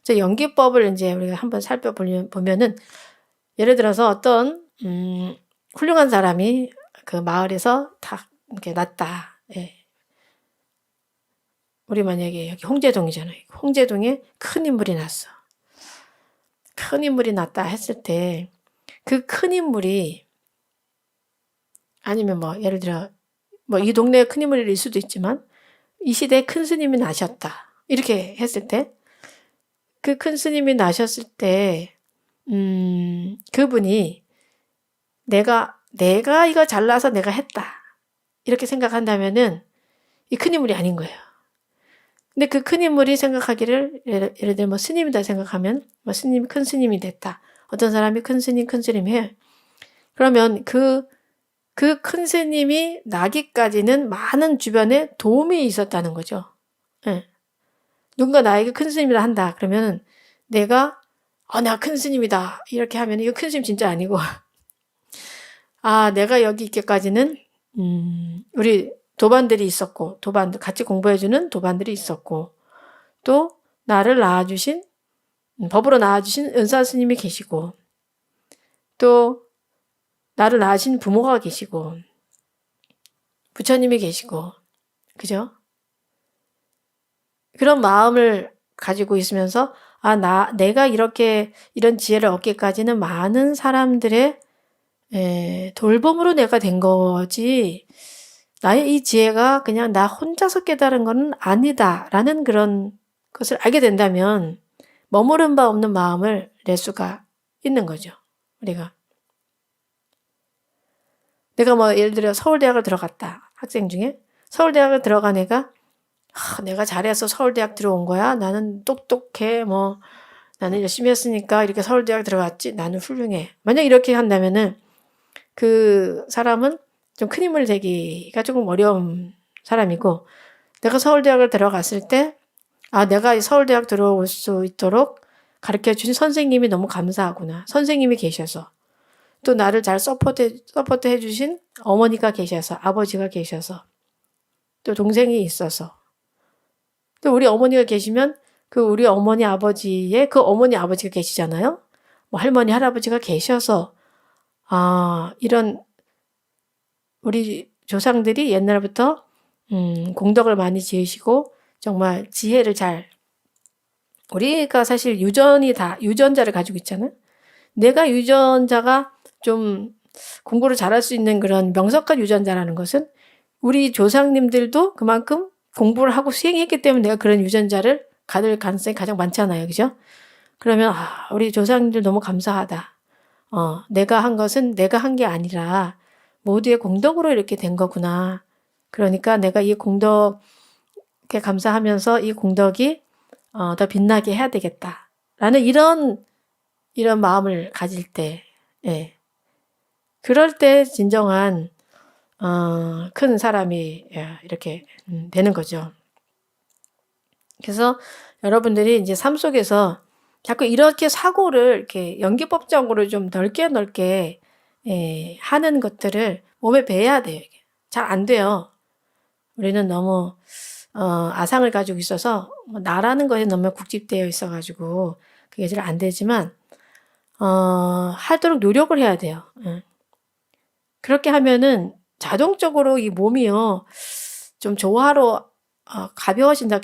S1: 연기법을 이제 우리가 한번 살펴보면은 예를 들어서 어떤 훌륭한 사람이 그 마을에서 다 이렇게 났다. 예. 우리 만약에 여기 홍제동이잖아요. 홍제동에 큰 인물이 났어. 큰 인물이 났다 했을 때 그 큰 인물이 아니면 뭐 예를 들어 뭐 이 동네에 큰 인물일 수도 있지만 이 시대에 큰 스님이 나셨다. 이렇게 했을 때 그 큰 스님이 나셨을 때 그분이 내가 이거 잘나서 내가 했다. 이렇게 생각한다면은 이 큰 인물이 아닌 거예요. 근데 그 큰 인물이 생각하기를 예를 들어 뭐 스님이다 생각하면 뭐 스님이 큰 스님이 됐다. 어떤 사람이 큰 스님 해. 그러면 그 큰 스님이 나기까지는 많은 주변에 도움이 있었다는 거죠. 예. 누군가 나에게 큰 스님이라 한다. 그러면 내가 나 큰 스님이다. 이렇게 하면 이거 큰 스님 진짜 아니고 내가 여기 있기까지는 우리 도반들이 있었고 같이 공부해주는 도반들이 있었고 또 나를 낳아주신 법으로 낳아주신 은사 스님이 계시고 또 나를 낳으신 부모가 계시고 부처님이 계시고 그죠? 그런 마음을 가지고 있으면서 내가 이런 지혜를 얻기까지는 많은 사람들의 돌봄으로 내가 된 거지 나의 이 지혜가 그냥 나 혼자서 깨달은 건 아니다라는 그런 것을 알게 된다면 머무른 바 없는 마음을 낼 수가 있는 거죠. 우리가 내가 뭐 예를 들어 서울대학을 들어갔다. 학생 중에 서울대학을 들어간 애가 내가 잘해서 서울대학 들어온 거야. 나는 똑똑해. 뭐 나는 열심히 했으니까 이렇게 서울대학 들어갔지. 나는 훌륭해. 만약 이렇게 한다면은 그 사람은 좀 큰 힘을 되기가 조금 어려운 사람이고 내가 서울대학을 들어갔을 때 내가 서울대학 들어올 수 있도록 가르쳐 주신 선생님이 너무 감사하구나. 선생님이 계셔서 또 나를 잘 서포트 해주신 어머니가 계셔서 아버지가 계셔서 또 동생이 있어서 또 우리 어머니가 계시면 그 우리 어머니 아버지의 그 어머니 아버지가 계시잖아요. 뭐 할머니 할아버지가 계셔서 이런 우리 조상들이 옛날부터 공덕을 많이 지으시고 정말 지혜를 우리가 사실 유전자를 가지고 있잖아요. 내가 유전자가 좀 공부를 잘할 수 있는 그런 명석한 유전자라는 것은 우리 조상님들도 그만큼 공부를 하고 수행했기 때문에 내가 그런 유전자를 가질 가능성이 가장 많잖아요. 그죠? 그러면 우리 조상님들 너무 감사하다. 내가 한 것은 내가 한 게 아니라 모두의 공덕으로 이렇게 된 거구나. 그러니까 내가 이 공덕에 감사하면서 이 공덕이 더 빛나게 해야 되겠다. 라는 이런 마음을 가질 때, 그럴 때 진정한 큰 사람이 이렇게 되는 거죠. 그래서 여러분들이 이제 삶 속에서 자꾸 이렇게 사고를 이렇게 연기법적으로 좀 넓게 하는 것들을 몸에 배야 돼요. 잘 안 돼요. 우리는 너무 아상을 가지고 있어서 나라는 것에 너무 국집되어 있어가지고 그게 잘 안 되지만 하도록 노력을 해야 돼요. 그렇게 하면은 자동적으로 이 몸이요 좀 조화로 가벼워진다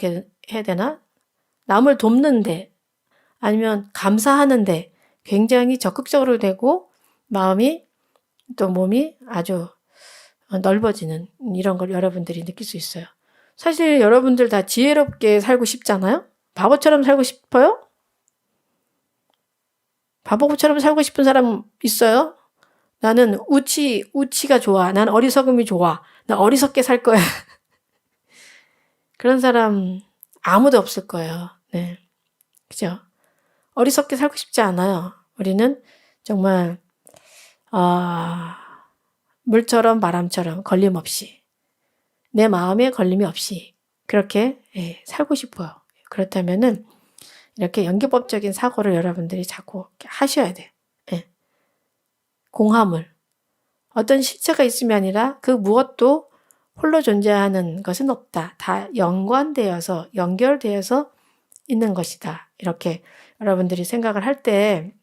S1: 해야 되나? 남을 돕는데 아니면 감사하는데 굉장히 적극적으로 되고 마음이 또 몸이 아주 넓어지는 이런 걸 여러분들이 느낄 수 있어요. 사실 여러분들 다 지혜롭게 살고 싶잖아요? 바보처럼 살고 싶어요? 바보처럼 살고 싶은 사람 있어요? 나는 우치가 좋아. 난 어리석음이 좋아. 나 어리석게 살 거야. 그런 사람 아무도 없을 거예요. 네. 그죠? 어리석게 살고 싶지 않아요. 우리는 정말 물처럼 바람처럼 걸림없이 내 마음에 걸림이 없이 그렇게 살고 싶어요. 그렇다면은 이렇게 연기법적인 사고를 여러분들이 자꾸 하셔야 돼. 공화물. 어떤 실체가 있음이 아니라 그 무엇도 홀로 존재하는 것은 없다. 다 연결되어서 있는 것이다. 이렇게 여러분들이 생각을 할 때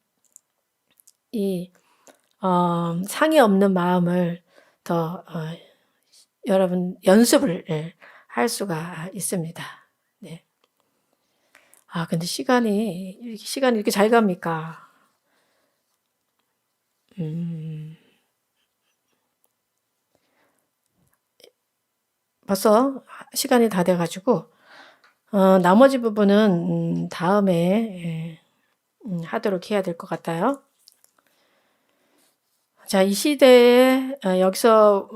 S1: 이 상이 없는 마음을 더 여러분 연습을 할 수가 있습니다. 네. 근데 시간이 이렇게 잘 갑니까? 벌써 시간이 다 돼가지고 나머지 부분은 다음에 하도록 해야 될 것 같아요. 자, 이 시대에 여기서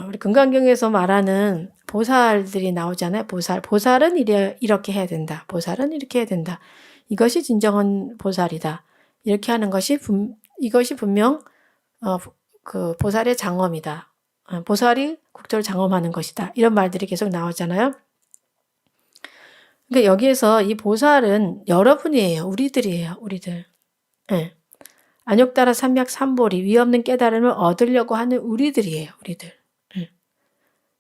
S1: 우리 금강경에서 말하는 보살들이 나오잖아요. 보살은 이렇게 해야 된다. 보살은 이렇게 해야 된다. 이것이 진정한 보살이다. 이렇게 하는 것이 이것이 분명 그 보살의 장엄이다. 보살이 국토를 장엄하는 것이다. 이런 말들이 계속 나오잖아요. 그러니까 여기에서 이 보살은 여러분이에요. 우리들이에요. 우리들. 네. 안욕따라 삼약삼보리 위없는 깨달음을 얻으려고 하는 우리들이에요. 우리들.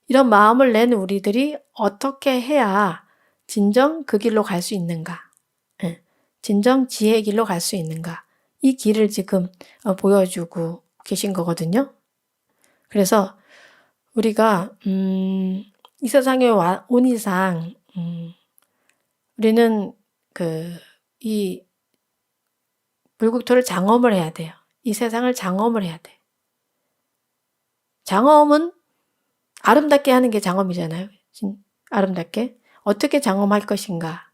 S1: 이런 마음을 낸 우리들이 어떻게 해야 진정 그 길로 갈 수 있는가? 진정 지혜의 길로 갈 수 있는가? 이 길을 지금 보여주고 계신 거거든요. 그래서 우리가 이 세상에 온 이상 우리는 이 불국토를 장엄을 해야 돼요. 이 세상을 장엄을 해야 돼. 장엄은 아름답게 하는 게 장엄이잖아요. 아름답게. 어떻게 장엄할 것인가.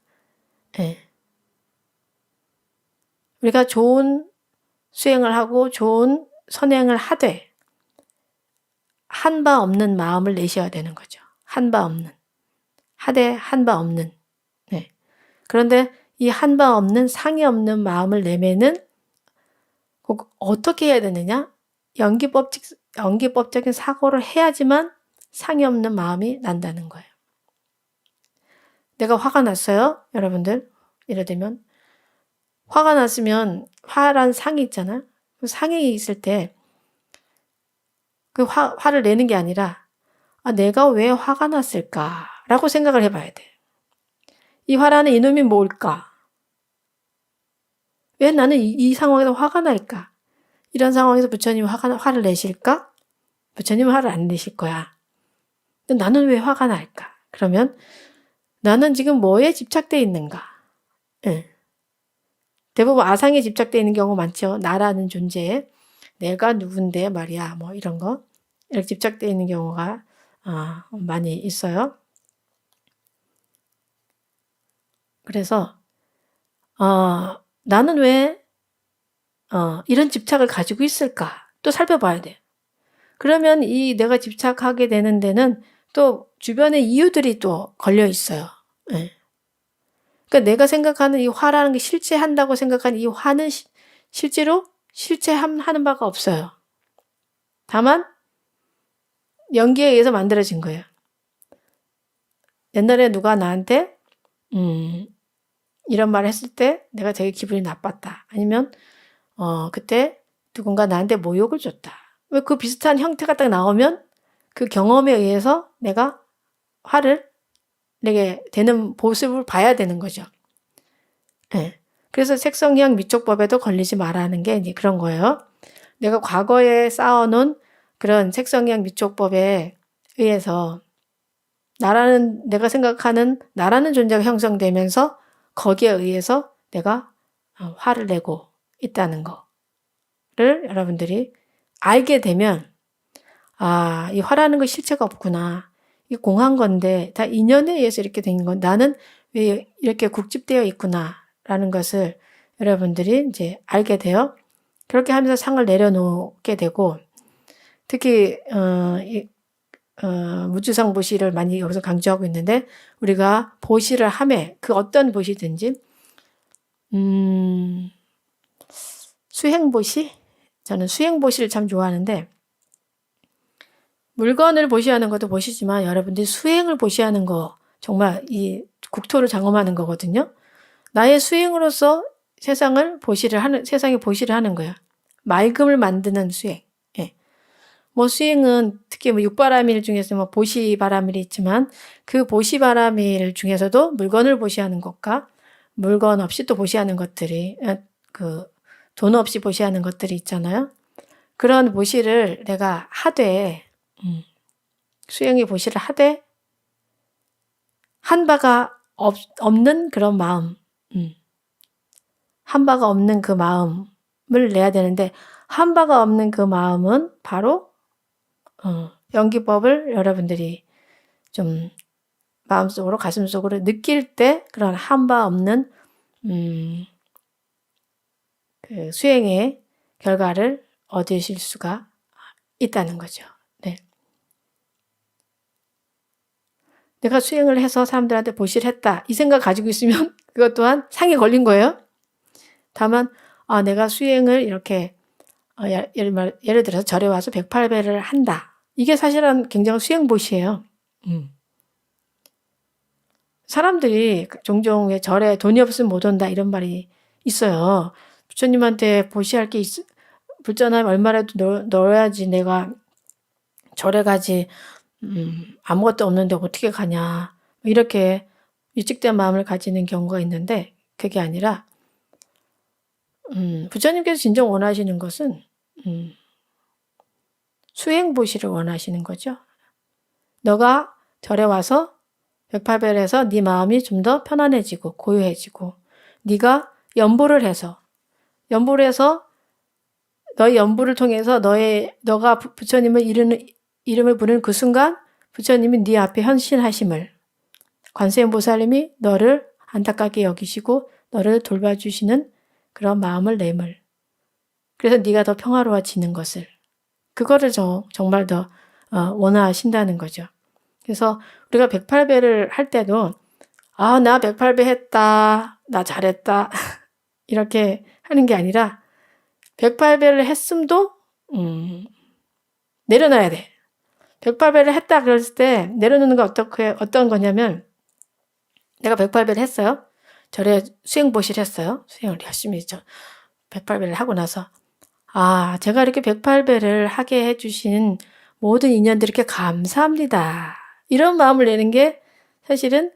S1: 우리가 좋은 수행을 하고 좋은 선행을 하되 한 바 없는 마음을 내셔야 되는 거죠. 한 바 없는. 하되 한 바 없는. 네. 그런데 이 한 바 없는 상이 없는 마음을 내면은 어떻게 해야 되느냐? 연기법적인 사고를 해야지만 상이 없는 마음이 난다는 거예요. 내가 화가 났어요. 여러분들. 예를 들면 화가 났으면 화란 상이 있잖아요. 그 상이 있을 때 그 화를 내는 게 아니라 내가 왜 화가 났을까라고 생각을 해봐야 돼. 이 화라는 이놈이 뭘까? 왜 나는 이 상황에서 화가 날까? 이런 상황에서 부처님이 화를 내실까? 부처님은 화를 안 내실 거야. 근데 나는 왜 화가 날까? 그러면 나는 지금 뭐에 집착되어 있는가? 대부분 아상에 집착되어 있는 경우 많죠. 나라는 존재에 내가 누군데 말이야 뭐 이런 거 이렇게 집착되어 있는 경우가 많이 있어요. 그래서 나는 왜 이런 집착을 가지고 있을까? 또 살펴봐야 돼. 그러면 이 내가 집착하게 되는 데는 또 주변에 이유들이 또 걸려 있어요. 그러니까 내가 생각하는 이 화라는 게 실체한다고 생각하는 이 화는 실제로 실체하는 바가 없어요. 다만 연기에 의해서 만들어진 거예요. 옛날에 누가 나한테 이런 말을 했을 때 내가 되게 기분이 나빴다. 아니면 그때 누군가 나한테 모욕을 줬다. 왜 그 비슷한 형태가 딱 나오면 그 경험에 의해서 내가 화를 내게 되는 모습을 봐야 되는 거죠. 그래서 색성형 미촉법에도 걸리지 말라는 게 이제 그런 거예요. 내가 과거에 쌓아놓은 그런 색성형 미촉법에 의해서 내가 생각하는 나라는 존재가 형성되면서 거기에 의해서 내가 화를 내고 있다는 거를 여러분들이 알게 되면 이 화라는 거 실체가 없구나. 이게 공한 건데 다 인연에 의해서 이렇게 된 건 나는 왜 이렇게 국집되어 있구나라는 것을 여러분들이 이제 알게 돼요. 그렇게 하면서 상을 내려놓게 되고 특히 무주상 보시를 많이 여기서 강조하고 있는데 우리가 보시를 하매 그 어떤 보시든지 수행보시? 저는 수행보시를 참 좋아하는데 물건을 보시하는 것도 보시지만 여러분들이 수행을 보시하는 거 정말 이 국토를 장엄하는 거거든요. 나의 수행으로서 세상에 보시를 하는 거예요. 맑음을 만드는 수행. 뭐 수행은 특히 뭐 육바라밀 중에서 뭐 보시바라밀이 있지만 그 보시바라밀 중에서도 물건을 보시하는 것과 물건 없이 또 보시하는 것들이 그 돈 없이 보시하는 것들이 있잖아요. 그런 보시를 내가 하되 수행의 보시를 하되 한 바가 없는 그런 마음, 한 바가 없는 그 마음을 내야 되는데 한 바가 없는 그 마음은 바로 연기법을 여러분들이 좀 마음속으로 가슴속으로 느낄 때 그런 한 바 없는 그 수행의 결과를 얻으실 수가 있다는 거죠. 네. 내가 수행을 해서 사람들한테 보시를 했다. 이 생각 가지고 있으면 그것 또한 상에 걸린 거예요. 다만 내가 수행을 이렇게 예를 들어서 절에 와서 108배를 한다. 이게 사실은 굉장히 수행보시예요. 사람들이 종종 왜 절에 돈이 없으면 못 온다 이런 말이 있어요. 부처님한테 보시할 게 불전하면 얼마라도 넣어야지 내가 절에 가지 아무것도 없는데 어떻게 가냐 이렇게 위축된 마음을 가지는 경우가 있는데 그게 아니라 부처님께서 진정 원하시는 것은 수행보시를 원하시는 거죠. 너가 절에 와서 108배를 해서 네 마음이 좀 더 편안해지고 고요해지고 네가 연보를 해서 너의 연보를 통해서 너가 부처님을 이름을 부르는 그 순간 부처님이 네 앞에 현신하심을 관세음보살님이 너를 안타깝게 여기시고 너를 돌봐주시는 그런 마음을 내물 그래서 네가 더 평화로워지는 것을 그거를 정말 더 원하신다는 거죠. 그래서 우리가 108배를 할 때도 나 108배 했다. 나 잘했다. 이렇게 하는 게 아니라 108배를 했음도 내려놔야 돼. 108배를 했다 그랬을 때 내려놓는 거 어떤 거냐면 내가 108배를 했어요. 절에 수행보시를 했어요. 수행을 열심히 108배를 하고 나서 제가 이렇게 108배를 하게 해주신 모든 인연들께 감사합니다. 이런 마음을 내는 게 사실은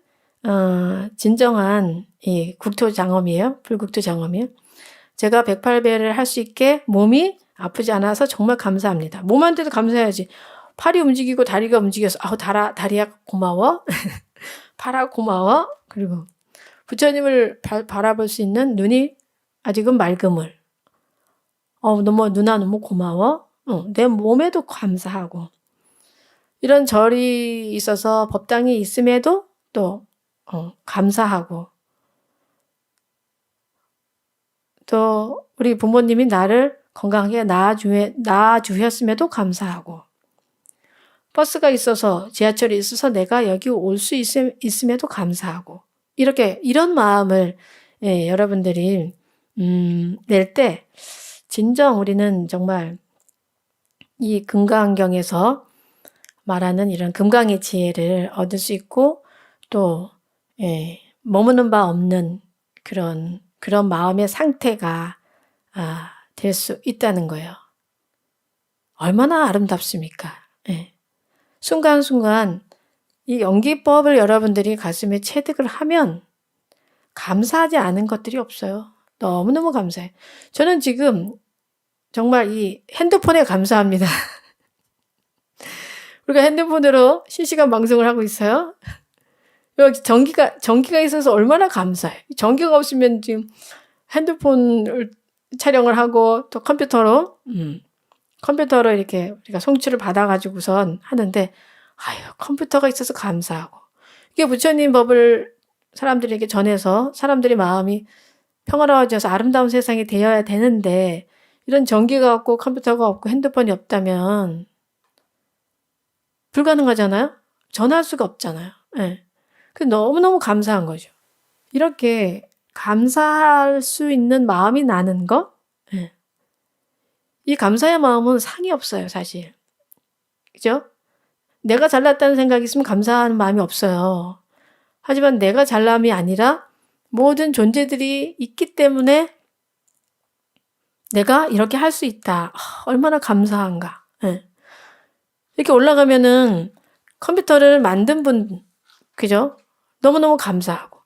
S1: 진정한 이 국토장엄이에요. 불국토장엄이에요. 제가 108배를 할 수 있게 몸이 아프지 않아서 정말 감사합니다. 몸한테도 감사해야지. 팔이 움직이고 다리가 움직여서 다리야 고마워. 팔아 고마워. 그리고 부처님을 바라볼 수 있는 눈이 아직은 맑음을. 누나 너무 고마워. 내 몸에도 감사하고. 이런 절이 있어서 법당이 있음에도 또 감사하고 또 우리 부모님이 나를 건강하게 낳아주셨음에도 감사하고 버스가 있어서 지하철이 있어서 내가 여기 올 수 있음에도 감사하고 이런 마음을 여러분들이 낼 때 진정 우리는 정말 이 금강경에서 말하는 이런 금강의 지혜를 얻을 수 있고 또 머무는 바 없는 그런 마음의 상태가 될 수 있다는 거예요. 얼마나 아름답습니까? 순간순간 이 연기법을 여러분들이 가슴에 체득을 하면 감사하지 않은 것들이 없어요. 너무너무 감사해. 저는 지금 정말 이 핸드폰에 감사합니다. 우리가 핸드폰으로 실시간 방송을 하고 있어요. 여기 전기가 있어서 얼마나 감사해. 전기가 없으면 지금 핸드폰을 촬영을 하고 또 컴퓨터로 이렇게 우리가 송출을 받아가지고선 하는데 컴퓨터가 있어서 감사하고 이게 부처님 법을 사람들에게 전해서 사람들의 마음이 평화로워져서 아름다운 세상이 되어야 되는데 이런 전기가 없고 컴퓨터가 없고 핸드폰이 없다면 불가능하잖아요. 전할 수가 없잖아요. 그 너무너무 감사한 거죠. 이렇게 감사할 수 있는 마음이 나는 거? 이 감사의 마음은 상이 없어요, 사실. 그죠? 내가 잘났다는 생각이 있으면 감사하는 마음이 없어요. 하지만 내가 잘남이 아니라 모든 존재들이 있기 때문에 내가 이렇게 할 수 있다. 얼마나 감사한가. 이렇게 올라가면은 컴퓨터를 만든 분, 그죠? 너무너무 감사하고,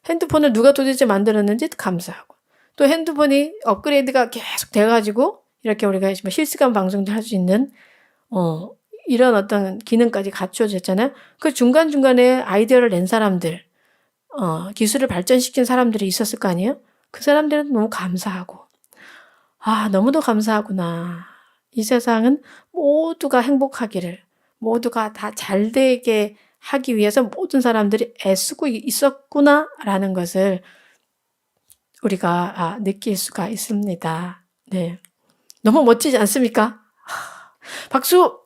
S1: 핸드폰을 누가 도대체 만들었는지 감사하고, 또 핸드폰이 업그레이드가 계속 돼가지고 이렇게 우리가 뭐 실시간 방송도 할 수 있는 이런 어떤 기능까지 갖추어졌잖아요. 그 중간중간에 아이디어를 낸 사람들, 기술을 발전시킨 사람들이 있었을 거 아니에요? 그 사람들은 너무 감사하고, 너무도 감사하구나. 이 세상은 모두가 행복하기를, 모두가 다 잘되게 하기 위해서 모든 사람들이 애쓰고 있었구나라는 것을 우리가 느낄 수가 있습니다. 네. 너무 멋지지 않습니까? 박수!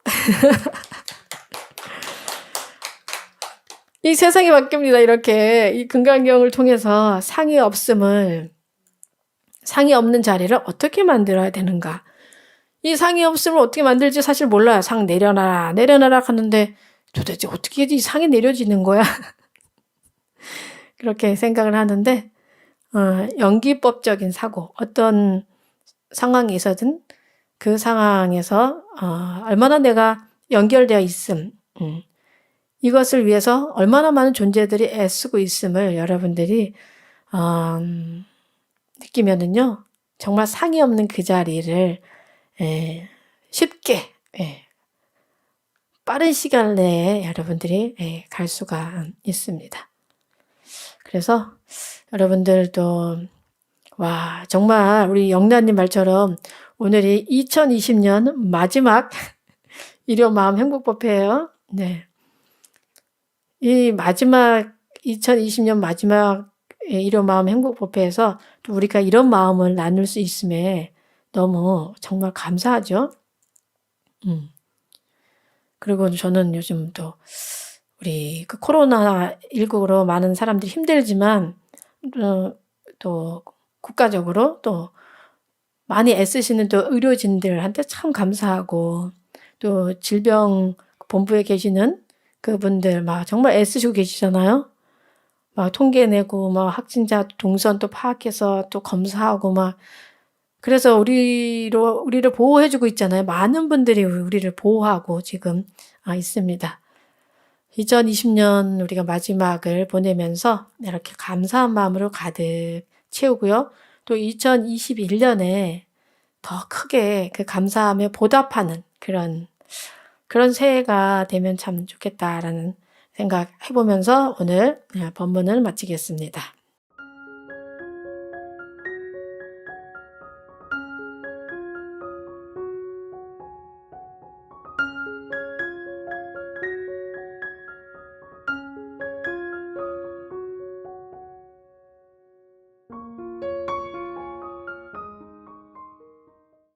S1: 이 세상이 바뀝니다. 이렇게 이 금강경을 통해서 상이 없는 자리를 어떻게 만들어야 되는가? 이 상이 없으면 어떻게 만들지 사실 몰라요. 상 내려놔라, 내려놔라 하는데 도대체 어떻게 이 상이 내려지는 거야? 그렇게 생각을 하는데, 연기법적인 사고, 어떤 상황이 있어든 그 상황에서 얼마나 내가 연결되어 있음, 이것을 위해서 얼마나 많은 존재들이 애쓰고 있음을 여러분들이 느끼면은요, 정말 상이 없는 그 자리를 쉽게 빠른 시간 내에 여러분들이 갈 수가 있습니다. 그래서 여러분들도 정말 우리 영란님 말처럼 오늘이 2020년 마지막 일요 마음 행복법회예요. 네. 이 마지막 2020년 마지막 일요 마음 행복법회에서 또 우리가 이런 마음을 나눌 수 있음에 너무 정말 감사하죠. 그리고 저는 요즘 또 우리 그 코로나19로 많은 사람들이 힘들지만 또 국가적으로 또 많이 애쓰시는 또 의료진들한테 참 감사하고, 또 질병본부에 계시는 그분들 막 정말 애쓰시고 계시잖아요. 막 통계 내고 막 확진자 동선 또 파악해서 또 검사하고 막, 그래서 우리를 보호해 주고 있잖아요. 많은 분들이 우리를 보호하고 지금 있습니다. 2020년 우리가 마지막을 보내면서 이렇게 감사한 마음으로 가득 채우고요. 또 2021년에 더 크게 그 감사함에 보답하는 그런 새해가 되면 참 좋겠다라는 생각 해보면서 오늘 본문을 마치겠습니다.